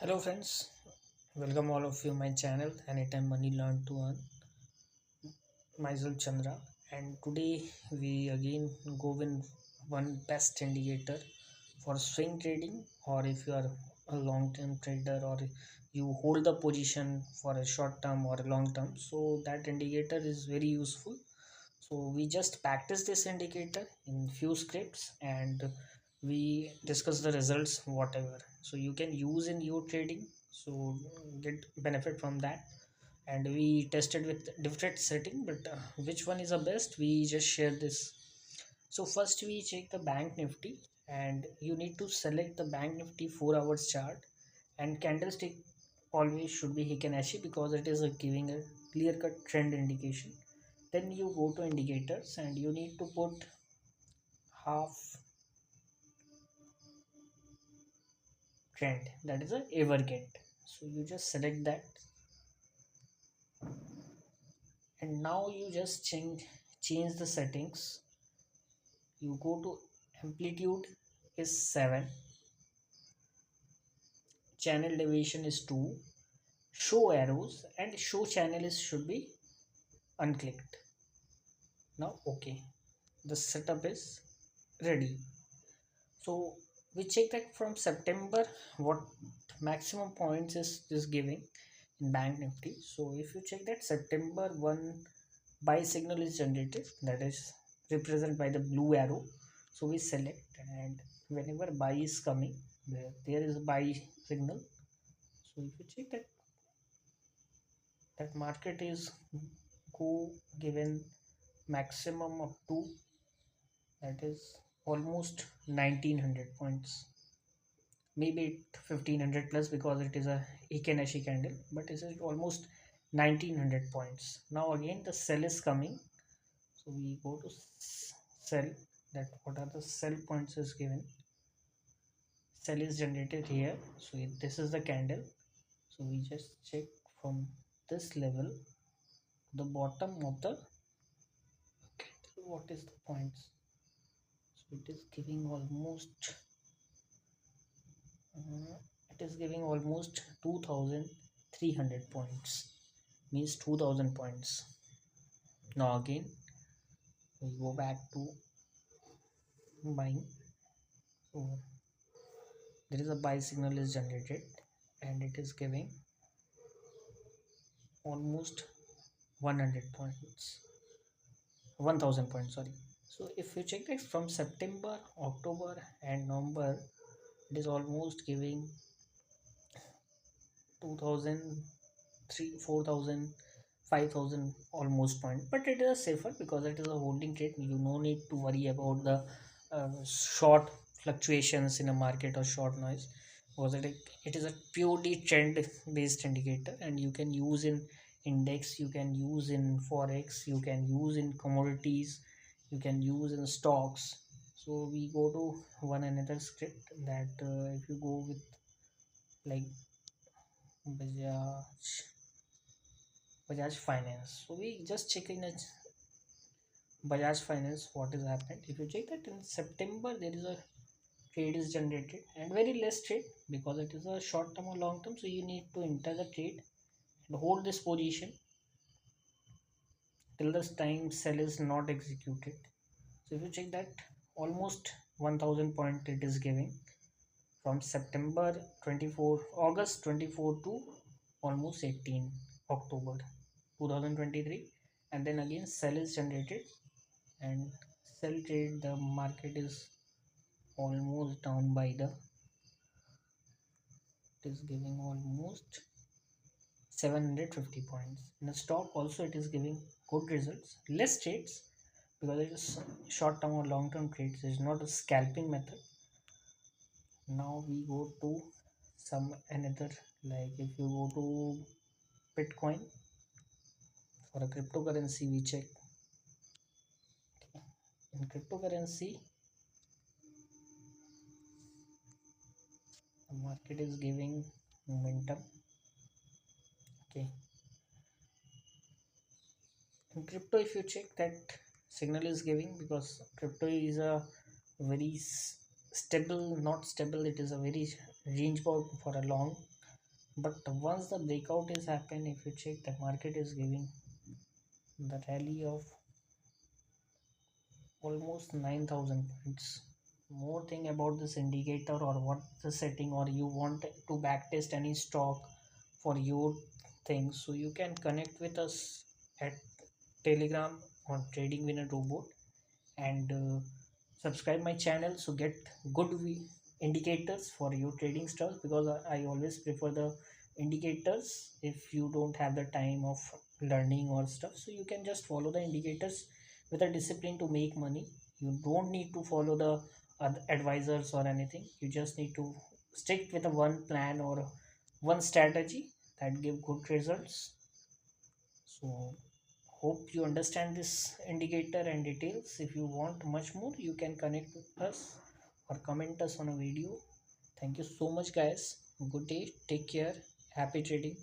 Hello friends, welcome all of you my channel Anytime Money Learn to Earn. Myself Chandra, and today we again go with one best indicator for swing trading, or if you are a long-term trader or you hold the position for a short term or a long term. So that indicator is very useful. So we just practice this indicator in few scripts and we discuss the results whatever. So you can use in your trading. So get benefit from that. And we tested with different setting, but which one is the best? We just share this. So first we check the bank nifty, and you need to select the bank nifty 4 hours chart, and candlestick always should be Hikanashi because it is giving a clear cut trend indication. Then you go to indicators and you need to put half trend, that is a everget. So you just select that, and now you just change the settings. You go to amplitude is 7, channel deviation is 2, show arrows and show channel is should be unclicked. Now okay, the setup is ready. So we check that from September what maximum points is this giving in bank nifty. So if you check that September 1 buy signal is generated, that is represented by the blue arrow. So we select, and whenever buy is coming, there is a buy signal. So if you check that market is go given maximum up to, that is almost 1900 points, maybe 1500 plus because it is a Ikeneshi candle, but this is almost 1900 points. Now again the sell is coming, so we go to sell, that what are the sell points is given. Sell is generated here, so this is the candle. So we just check from this level to the bottom of the candle, what is the points. So it is giving almost it is giving almost 2300 points, means 2000 points. Now again we go back to buying. So there is a buy signal is generated, and it is giving almost 100 points, 1000 points, sorry. So if you check this from September, October and November, it is almost giving 2000, 3 4000, 5000 almost point, but it is safer because it is a holding trade. You no need to worry about the short fluctuations in a market or short noise, because it is a purely trend based indicator, and you can use in index, you can use in forex, you can use in commodities, you can use in stocks. So we go to one another script that if you go with like Bajaj, Bajaj Finance. So we just check in a Bajaj Finance what is happened. If you check that in September there is a trade is generated, and very less trade because it is a short term or long term. So you need to enter the trade and hold this position till this time sell is not executed. So if you check that almost 1000 point it is giving from September 24, August 24 to almost 18 October 2023, and then again sell is generated, and sell trade the market is almost down by the, it is giving almost 750 points. In a stock also it is giving good results, less trades because it is short term or long term trades, it is not a scalping method. Now we go to some another, like if you go to Bitcoin, for a cryptocurrency we check. In cryptocurrency the market is giving momentum. Okay, in crypto if you check that signal is giving, because crypto is a very stable, not stable, it is a very range bound for a long. But once the breakout is happen, if you check, the market is giving the rally of almost 9,000 points. More thing about this indicator or what the setting, or you want to backtest any stock for your things, so you can connect with us at Telegram on Trading Winner Robot, and subscribe my channel so get good indicators for your trading stuff, because I always prefer the indicators. If you don't have the time of learning or stuff, so you can just follow the indicators with a discipline to make money. You don't need to follow the advisors or anything. You just need to stick with a one plan or one strategy that give good results. So hope you understand this indicator and details. If you want much more, you can connect with us or comment us on a video. Thank you so much, guys. Good day. Take care. Happy trading.